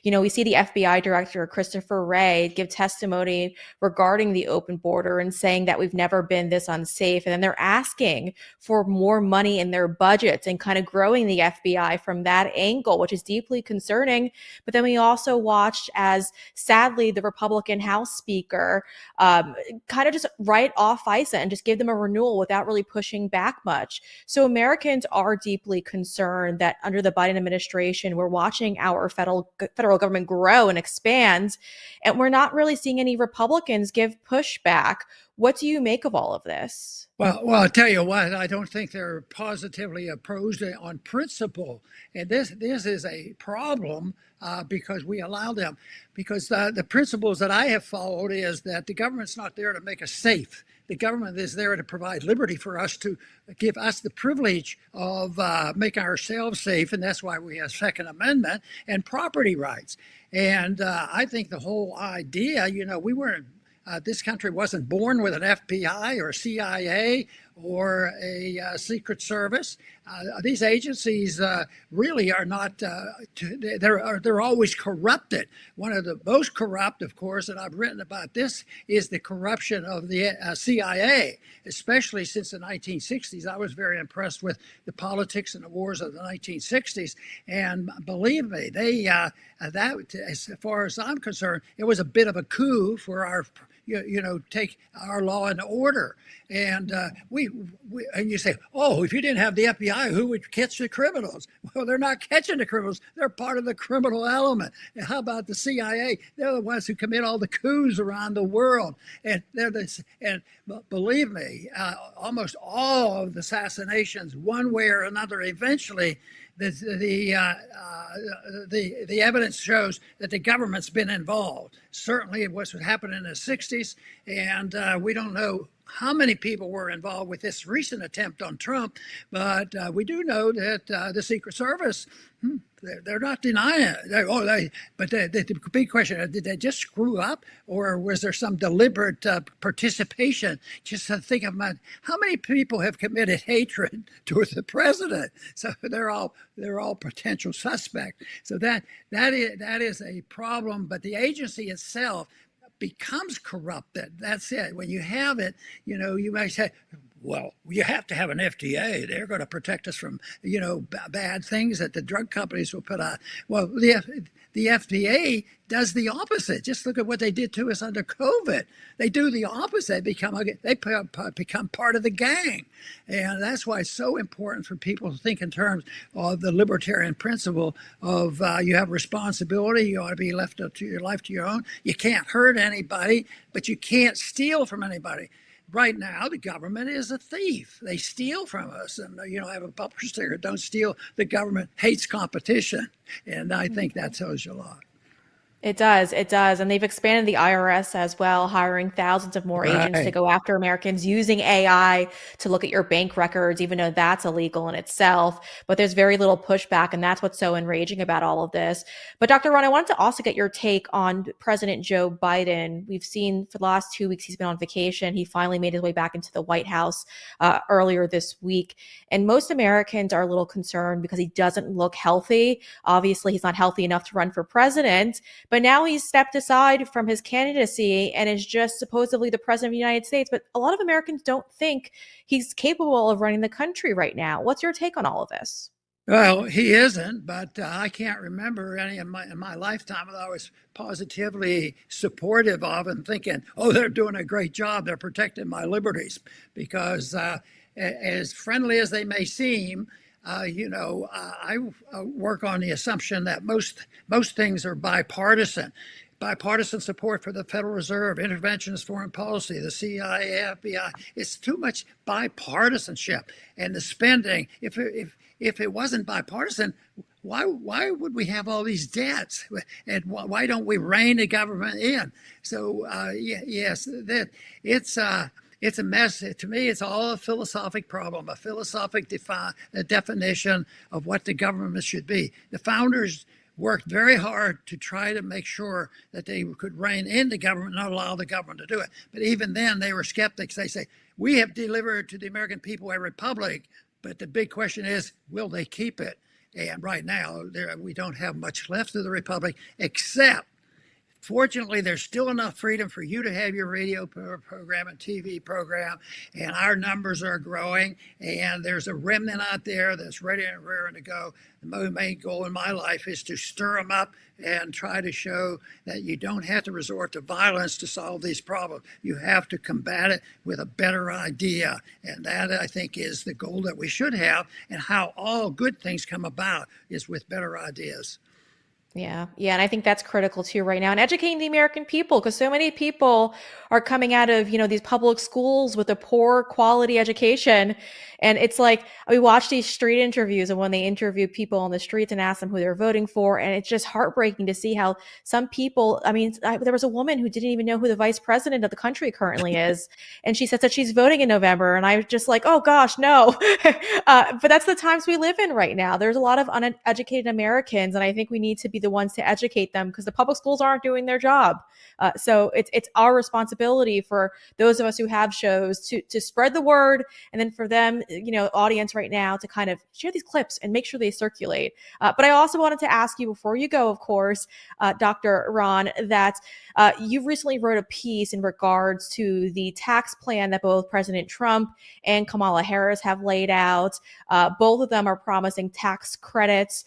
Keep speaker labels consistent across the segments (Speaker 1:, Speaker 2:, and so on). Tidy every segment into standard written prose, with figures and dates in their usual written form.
Speaker 1: We see the FBI director, Christopher Wray, give testimony regarding the open border and saying that we've never been this unsafe. And then they're asking for more money in their budgets and kind of growing the FBI from that angle, which is deeply concerning. But then we also watched as, sadly, the Republican House Speaker kind of just write off FISA and just give them a renewal without really pushing back much. So Americans are deeply concerned that under the Biden administration, we're watching our federal government grow and expand, and we're not really seeing any Republicans give pushback. What do you make of all of this?
Speaker 2: Well, I'll tell you what. I don't think they're positively opposed on principle, and this is a problem because we allow them. Because the principles that I have followed is that the government's not there to make us safe. The government is there to provide liberty for us, to give us the privilege of making ourselves safe, and that's why we have Second Amendment and property rights. And I think the whole idea, we weren't. This country wasn't born with an FBI or CIA or a Secret Service. These agencies really are not, they're always corrupted. One of the most corrupt, of course, and I've written about this, is the corruption of the CIA, especially since the 1960s. I was very impressed with the politics and the wars of the 1960s. And believe me, that, as far as I'm concerned, it was a bit of a coup for our take our law and order. And and you say, oh, if you didn't have the FBI, who would catch the criminals? Well, they're not catching the criminals. They're part of the criminal element. And how about the CIA? They're the ones who commit all the coups around the world. And believe me, almost all of the assassinations, one way or another, eventually, the evidence shows that the government's been involved. Certainly, it was what happened in the 60s, and we don't know how many people were involved with this recent attempt on Trump, but we do know that the Secret Service, they're not denying it. But the big question, did they just screw up, or was there some deliberate participation? Just to think of how many people have committed hatred towards the president. So they're all potential suspects. So that is a problem. But the agency itself becomes corrupted. That's it. When you have it, you may say, well, you have to have an FDA. They're going to protect us from, bad things that the drug companies will put out. Well, the FDA does the opposite. Just look at what they did to us under COVID. They do the opposite. They become part of the gang. And that's why it's so important for people to think in terms of the libertarian principle of you have responsibility. You ought to be left up to your life to your own. You can't hurt anybody, but you can't steal from anybody. Right now, the government is a thief. They steal from us. And, I have a bumper sticker, don't steal. The government hates competition. And I think that tells you a lot.
Speaker 1: It does. And they've expanded the IRS as well, hiring thousands of more agents to go after Americans, using AI to look at your bank records, even though that's illegal in itself. But there's very little pushback, and that's what's so enraging about all of this. But Dr. Ron, I wanted to also get your take on President Joe Biden. We've seen for the last 2 weeks he's been on vacation. He finally made his way back into the White House earlier this week. And most Americans are a little concerned because he doesn't look healthy. Obviously, he's not healthy enough to run for president. But now he's stepped aside from his candidacy and is just supposedly the president of the United States. But a lot of Americans don't think he's capable of running the country right now. What's your take on all of this?
Speaker 2: Well, he isn't, but I can't remember any in my lifetime that I was positively supportive of and thinking, oh, they're doing a great job. They're protecting my liberties. Because as friendly as they may seem, I work on the assumption that most things are bipartisan. Bipartisan support for the Federal Reserve, interventionist foreign policy, the CIA, FBI. It's too much bipartisanship, and the spending. If it wasn't bipartisan, why would we have all these debts? And why don't we rein the government in? So yes, that it's a mess. To me, it's all a philosophic problem, a philosophic definition of what the government should be. The founders worked very hard to try to make sure that they could rein in the government, not allow the government to do it. But even then, they were skeptics. They say, we have delivered to the American people a republic, but the big question is, will they keep it? And right now, we don't have much left of the republic, except fortunately, there's still enough freedom for you to have your radio program and TV program, and our numbers are growing, and there's a remnant out there that's ready and raring to go. The main goal in my life is to stir them up and try to show that you don't have to resort to violence to solve these problems. You have to combat it with a better idea, and that, I think, is the goal that we should have, and how all good things come about is with better ideas.
Speaker 1: Yeah. Yeah. And I think that's critical too right now, and educating the American people, because so many people are coming out of, these public schools with a poor quality education. And it's like, we watch these street interviews, and when they interview people on the streets and ask them who they're voting for, and it's just heartbreaking to see how some people, there was a woman who didn't even know who the vice president of the country currently is. And she said that she's voting in November. And I was just like, oh gosh, no. But that's the times we live in right now. There's a lot of uneducated Americans, and I think we need to be the ones to educate them, because the public schools aren't doing their job. So it's our responsibility, for those of us who have shows, to spread the word, and then for them, audience right now, to kind of share these clips and make sure they circulate. But I also wanted to ask you before you go, of course, Dr. Ron, that you recently wrote a piece in regards to the tax plan that both President Trump and Kamala Harris have laid out. Both of them are promising tax credits.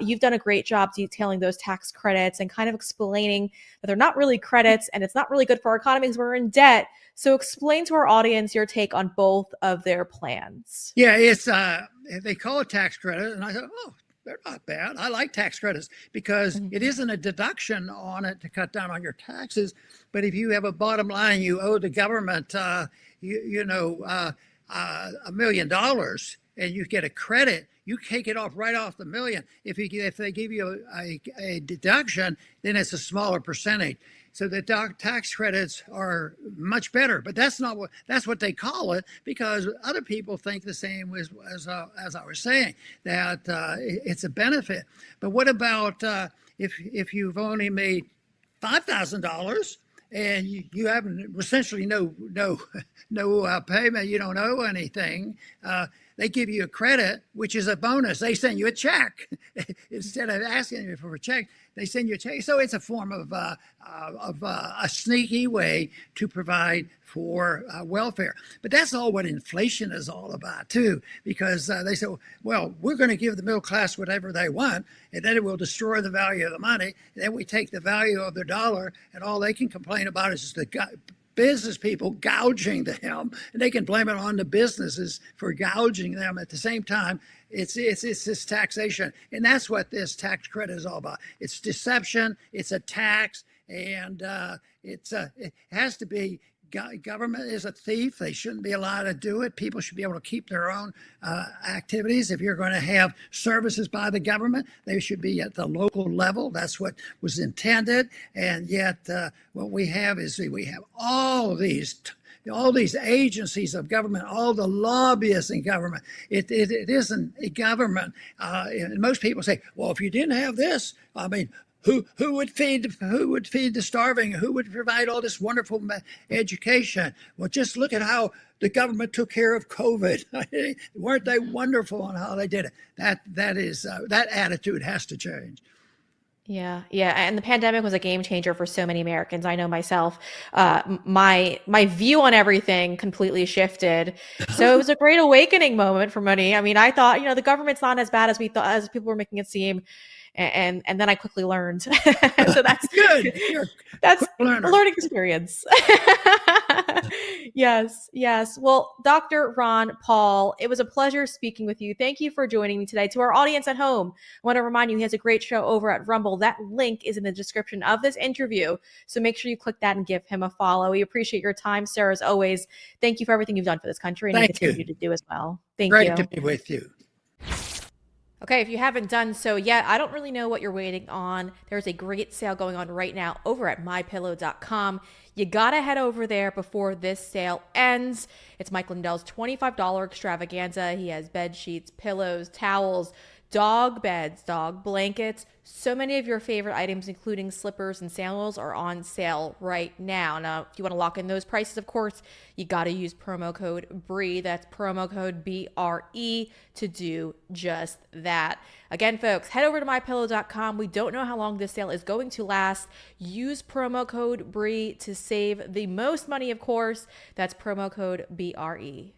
Speaker 1: You've done a great job detailing those tax credits and kind of explaining that they're not really credits, and it's not really good for our economy because we're in debt. So explain to our audience your take on both of their plans.
Speaker 2: Yeah, it's they call it tax credit, and I thought, oh, they're not bad. I like tax credits because it isn't a deduction on it to cut down on your taxes. But if you have a bottom line, you owe the government, $1 million, and you get a credit, you take it off right off the million. If they give you a deduction, then it's a smaller percentage. So the tax credits are much better, but that's what they call it, because other people think the same as I was saying, that it's a benefit. But what about if you've only made $5,000 and you have essentially no payment, you don't owe anything? They give you a credit, which is a bonus. They send you a check instead of asking you for a check. They send you a check. So it's a form of a sneaky way to provide for welfare. But that's all what inflation is all about, too, because they say, well, we're going to give the middle class whatever they want, and then it will destroy the value of the money. And then we take the value of the dollar, and all they can complain about is the business people gouging them, and they can blame it on the businesses for gouging them. At the same time, it's this taxation, and that's what this tax credit is all about. It's deception, it's a tax, and it has to be. Government is a thief. They shouldn't be allowed to do it. People should be able to keep their own activities. If you're going to have services by the government, they should be at the local level. That's what was intended. And yet what we have is we have all these agencies of government, all the lobbyists in government. It isn't a government. And most people say, well, if you didn't have this, who would feed the starving? Who would provide all this wonderful education? Well, just look at how the government took care of COVID. Weren't they wonderful on how they did it? That attitude has to change.
Speaker 1: Yeah, yeah, and the pandemic was a game changer for so many Americans. I know myself, my view on everything completely shifted. So it was a great awakening moment for many. I thought, the government's not as bad as we thought, as people were making it seem. And then I quickly learned. So that's
Speaker 2: good.
Speaker 1: That's a learning experience. Yes. Well, Dr. Ron Paul, it was a pleasure speaking with you. Thank you for joining me today. To our audience at home, I want to remind you he has a great show over at Rumble. That link is in the description of this interview. So make sure you click that and give him a follow. We appreciate your time, sir, as always. Thank you for everything you've done for this country, and you continue to do as well. Thank you.
Speaker 2: Great to be with you.
Speaker 1: Okay, if you haven't done so yet, I don't really know what you're waiting on. There's a great sale going on right now over at mypillow.com. You gotta head over there before this sale ends. It's Mike Lindell's $25 extravaganza. He has bed sheets, pillows, towels, Dog beds, dog blankets, so many of your favorite items, including slippers and sandals, are on sale right now. Now, if you want to lock in those prices, of course, you got to use promo code BRE. That's promo code BRE to do just that. Again, folks, head over to mypillow.com. We don't know how long this sale is going to last. Use promo code BRE to save the most money, of course. That's promo code BRE.